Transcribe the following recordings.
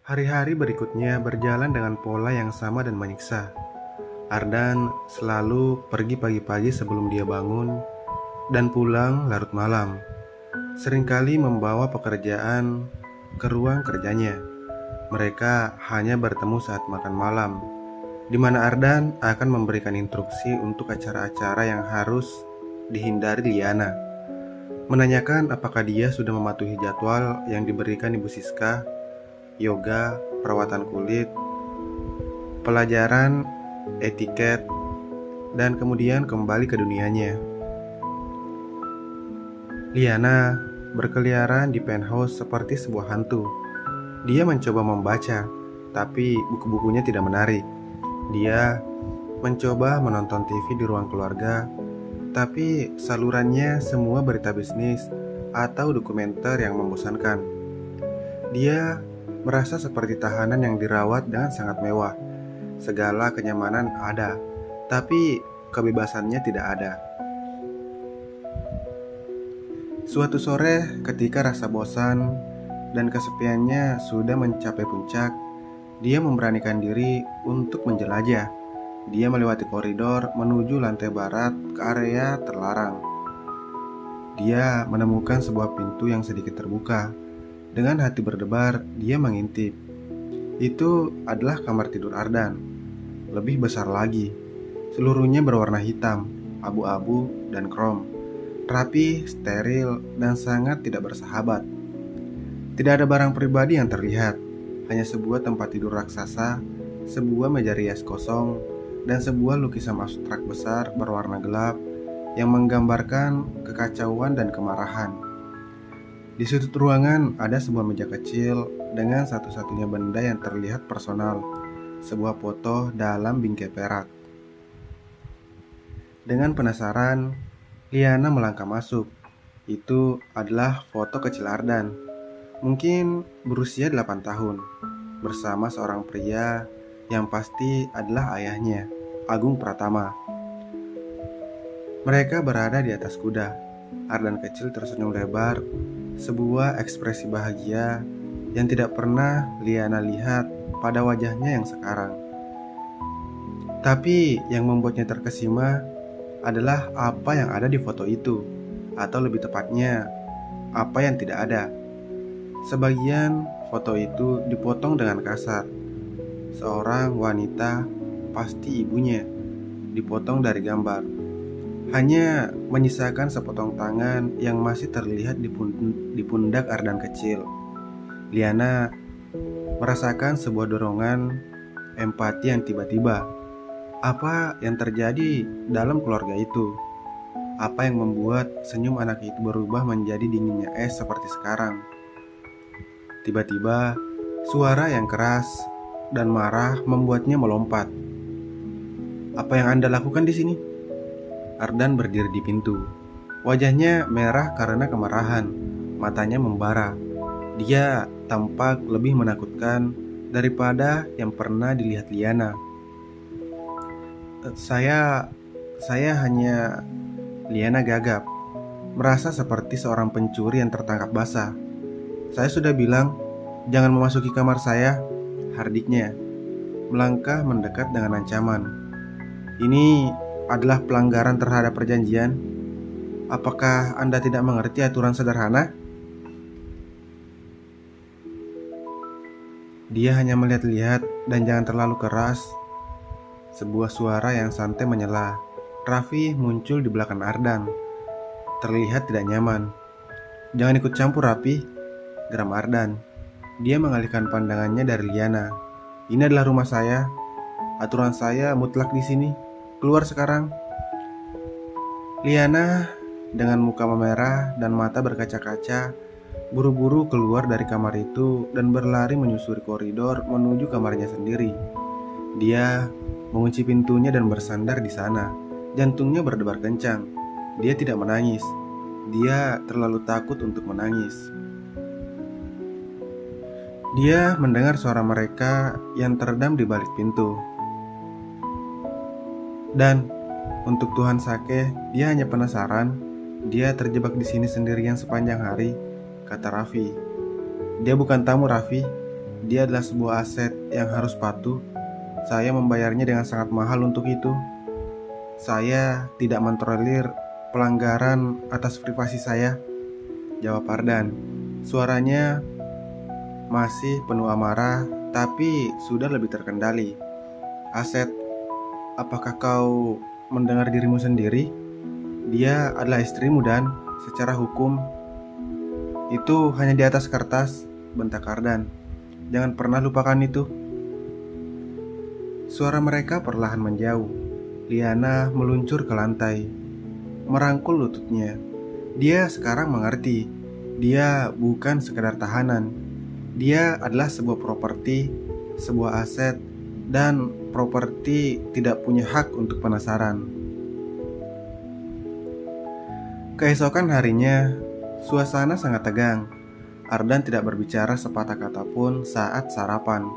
Hari-hari berikutnya berjalan dengan pola yang sama dan menyiksa. Ardan selalu pergi pagi-pagi sebelum dia bangun dan pulang larut malam. Seringkali membawa pekerjaan ke ruang kerjanya. Mereka hanya bertemu saat makan malam, di mana Ardan akan memberikan instruksi untuk acara-acara yang harus dihindari Liana. Menanyakan apakah dia sudah mematuhi jadwal yang diberikan Ibu Siska, yoga, perawatan kulit, pelajaran etiket, dan kemudian kembali ke dunianya. Liana berkeliaran di penthouse seperti sebuah hantu. Dia mencoba membaca, tapi buku-bukunya tidak menarik. Dia mencoba menonton TV di ruang keluarga, tapi salurannya semua berita bisnis atau dokumenter yang membosankan. Dia merasa seperti tahanan yang dirawat dengan sangat mewah. Segala kenyamanan ada, tapi kebebasannya tidak ada. Suatu sore, ketika rasa bosan dan kesepiannya sudah mencapai puncak, dia memberanikan diri untuk menjelajah. Dia melewati koridor menuju lantai barat ke area terlarang. Dia menemukan sebuah pintu yang sedikit terbuka. Dengan hati berdebar, dia mengintip. Itu adalah kamar tidur Ardan. Lebih besar lagi. Seluruhnya berwarna hitam, abu-abu, dan krom. Rapi, steril, dan sangat tidak bersahabat. Tidak ada barang pribadi yang terlihat, hanya sebuah tempat tidur raksasa, sebuah meja rias kosong, dan sebuah lukisan abstrak besar berwarna gelap yang menggambarkan kekacauan dan kemarahan. Di sudut ruangan ada sebuah meja kecil dengan satu-satunya benda yang terlihat personal, sebuah foto dalam bingkai perak. Dengan penasaran, Liana melangkah masuk. Itu adalah foto kecil Ardan, mungkin berusia 8 tahun, bersama seorang pria yang pasti adalah ayahnya, Agung Pratama. Mereka berada di atas kuda. Ardan kecil tersenyum lebar, sebuah ekspresi bahagia yang tidak pernah Liana lihat pada wajahnya yang sekarang. Tapi yang membuatnya terkesima adalah apa yang ada di foto itu, atau lebih tepatnya, apa yang tidak ada. Sebagian foto itu dipotong dengan kasar. Seorang wanita, pasti ibunya, dipotong dari gambar. Hanya menyisakan sepotong tangan yang masih terlihat di pundak Ardan kecil. Liana merasakan sebuah dorongan empati yang tiba-tiba. Apa yang terjadi dalam keluarga itu? Apa yang membuat senyum anak itu berubah menjadi dinginnya es seperti sekarang? Tiba-tiba, suara yang keras dan marah membuatnya melompat. Apa yang Anda lakukan di sini? Ardan berdiri di pintu. Wajahnya merah karena kemarahan, matanya membara. Dia tampak lebih menakutkan daripada yang pernah dilihat Liana. Saya hanya Liana gagap, merasa seperti seorang pencuri yang tertangkap basah. Saya sudah bilang, jangan memasuki kamar saya, hardiknya, melangkah mendekat dengan ancaman. Ini adalah pelanggaran terhadap perjanjian. Apakah Anda tidak mengerti aturan sederhana? Dia hanya melihat-lihat dan jangan terlalu keras. Sebuah suara yang santai menyela. Raffi muncul di belakang Ardan. Terlihat tidak nyaman. Jangan ikut campur, Raffi, geram Ardan. Dia mengalihkan pandangannya dari Liana. Ini adalah rumah saya. Aturan saya mutlak di sini. Keluar sekarang. Liana dengan muka memerah dan mata berkaca-kaca buru-buru keluar dari kamar itu dan berlari menyusuri koridor menuju kamarnya sendiri. Dia mengunci pintunya dan bersandar di sana. Jantungnya berdebar kencang. Dia tidak menangis. Dia terlalu takut untuk menangis. Dia mendengar suara mereka yang teredam di balik pintu. Dan untuk Tuhan Sake, dia hanya penasaran. Dia terjebak di sini sendirian sepanjang hari, kata Raffi. Dia bukan tamu, Raffi. Dia adalah sebuah aset yang harus patuh. Saya membayarnya dengan sangat mahal untuk itu. Saya tidak mentolerir pelanggaran atas privasi saya, jawab Ardan. Suaranya masih penuh amarah, tapi sudah lebih terkendali. Aset, apakah kau mendengar dirimu sendiri? Dia adalah istrimu dan secara hukum itu hanya di atas kertas, bentak Ardan. Jangan pernah lupakan itu. Suara mereka perlahan menjauh. Liana meluncur ke lantai, merangkul lututnya. Dia sekarang mengerti. Dia bukan sekedar tahanan. Dia adalah sebuah properti, sebuah aset, dan properti tidak punya hak untuk penasaran. Keesokan harinya, suasana sangat tegang. Ardan tidak berbicara sepatah kata pun saat sarapan.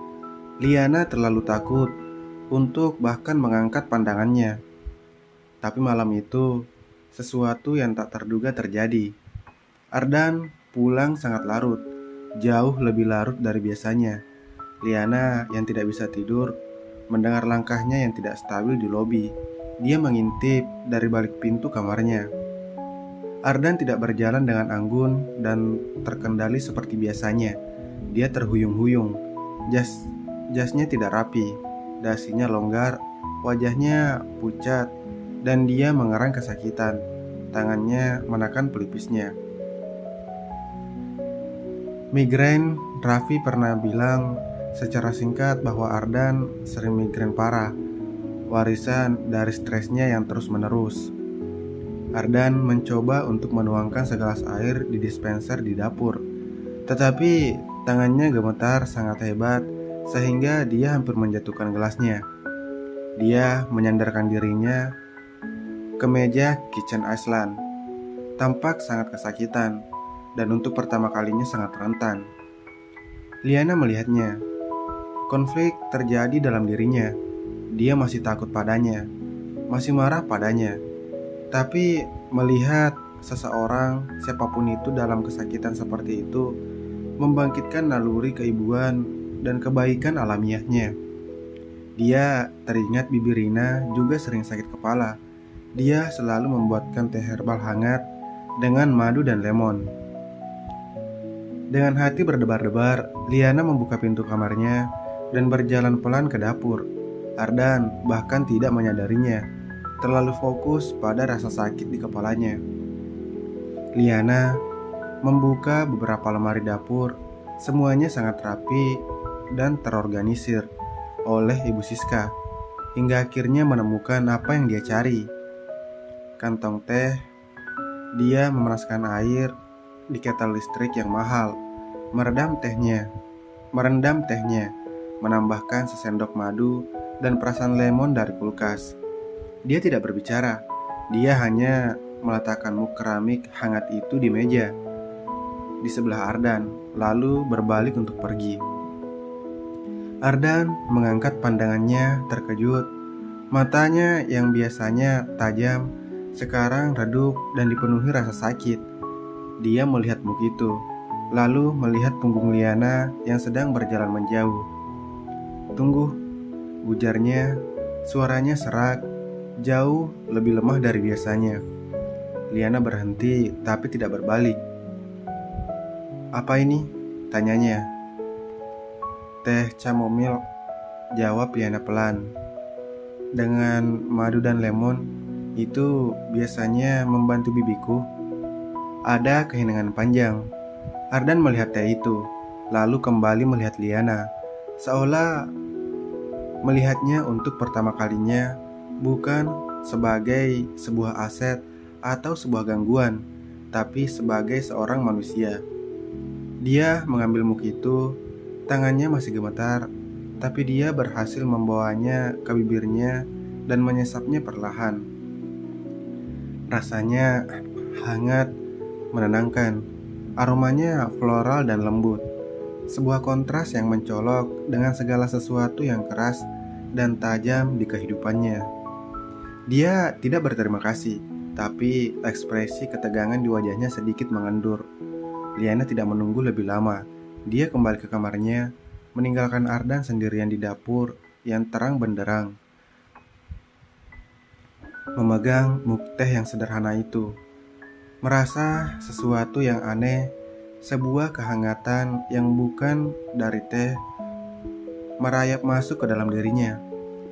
Liana terlalu takut untuk bahkan mengangkat pandangannya. Tapi malam itu, sesuatu yang tak terduga terjadi. Ardan pulang sangat larut, jauh lebih larut dari biasanya. Liana yang tidak bisa tidur, mendengar langkahnya yang tidak stabil di lobi. Dia mengintip dari balik pintu kamarnya. Ardan tidak berjalan dengan anggun dan terkendali seperti biasanya. Dia terhuyung-huyung. Jasnya tidak rapi, dasinya longgar, wajahnya pucat, dan dia mengerang kesakitan. Tangannya menekan pelipisnya. Migrain, Raffi pernah bilang secara singkat bahwa Ardan sering migrain parah, warisan dari stresnya yang terus-menerus. Ardan mencoba untuk menuangkan segelas air di dispenser di dapur, tetapi tangannya gemetar sangat hebat sehingga dia hampir menjatuhkan gelasnya. Dia menyandarkan dirinya ke meja kitchen Iceland, tampak sangat kesakitan dan untuk pertama kalinya sangat rentan. Liana melihatnya. Konflik terjadi dalam dirinya. Dia masih takut padanya, masih marah padanya. Tapi melihat seseorang, siapapun itu dalam kesakitan seperti itu, membangkitkan naluri keibuan dan kebaikan alamiahnya. Dia teringat Bibi Rina juga sering sakit kepala. Dia selalu membuatkan teh herbal hangat dengan madu dan lemon. Dengan hati berdebar-debar, Liana membuka pintu kamarnya dan berjalan pelan ke dapur. Ardan bahkan tidak menyadarinya, terlalu fokus pada rasa sakit di kepalanya. Liana membuka beberapa lemari dapur. Semuanya sangat rapi dan terorganisir oleh Ibu Siska, hingga akhirnya menemukan apa yang dia cari. Kantong teh. Dia memanaskan air di ketel listrik yang mahal, merendam tehnya, menambahkan sesendok madu dan perasan lemon dari kulkas. Dia tidak berbicara. Dia hanya meletakkan mug keramik hangat itu di meja di sebelah Ardan, lalu berbalik untuk pergi. Ardan mengangkat pandangannya terkejut. Matanya yang biasanya tajam sekarang redup dan dipenuhi rasa sakit. Dia melihat mug itu, lalu melihat punggung Liana yang sedang berjalan menjauh. "Tunggu," ujarnya. Suaranya serak, jauh lebih lemah dari biasanya. Liana berhenti tapi tidak berbalik. "Apa ini?" tanyanya. "Teh chamomile," jawab Liana pelan. "Dengan madu dan lemon, itu biasanya membantu bibiku." Ada keheningan panjang. Ardan melihat teh itu, lalu kembali melihat Liana, seolah melihatnya untuk pertama kalinya, bukan sebagai sebuah aset atau sebuah gangguan, tapi sebagai seorang manusia. Dia mengambil mug itu, tangannya masih gemetar, tapi dia berhasil membawanya ke bibirnya dan menyesapnya perlahan. Rasanya hangat, menenangkan, aromanya floral dan lembut. Sebuah kontras yang mencolok dengan segala sesuatu yang keras dan tajam di kehidupannya. Dia tidak berterima kasih, tapi ekspresi ketegangan di wajahnya sedikit mengendur. Liana tidak menunggu lebih lama. Dia kembali ke kamarnya, meninggalkan Ardan sendirian di dapur yang terang benderang, memegang mug teh yang sederhana itu. Merasa sesuatu yang aneh, sebuah kehangatan yang bukan dari teh merayap masuk ke dalam dirinya,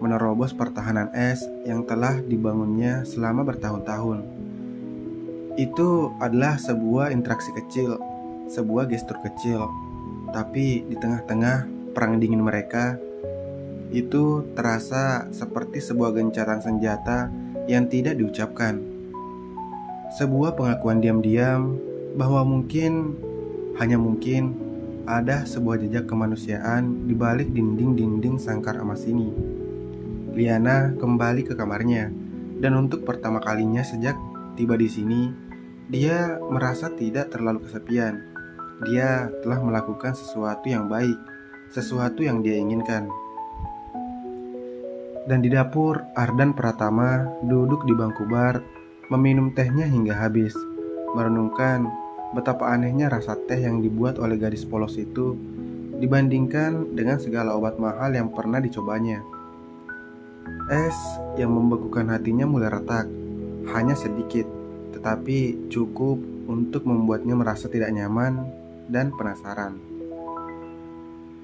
menerobos pertahanan es yang telah dibangunnya selama bertahun-tahun. Itu adalah sebuah interaksi kecil, sebuah gestur kecil, tapi di tengah-tengah perang dingin mereka, itu terasa seperti sebuah gencatan senjata yang tidak diucapkan. Sebuah pengakuan diam-diam bahwa mungkin, hanya mungkin, ada sebuah jejak kemanusiaan di balik dinding-dinding sangkar emas ini. Liana kembali ke kamarnya, dan untuk pertama kalinya sejak tiba di sini, dia merasa tidak terlalu kesepian. Dia telah melakukan sesuatu yang baik, sesuatu yang dia inginkan. Dan di dapur, Ardan Pratama duduk di bangku bar, meminum tehnya hingga habis, merenungkan betapa anehnya rasa teh yang dibuat oleh gadis polos itu dibandingkan dengan segala obat mahal yang pernah dicobanya. Es yang membekukan hatinya mulai retak, hanya sedikit, tetapi cukup untuk membuatnya merasa tidak nyaman dan penasaran.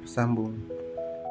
Sambung.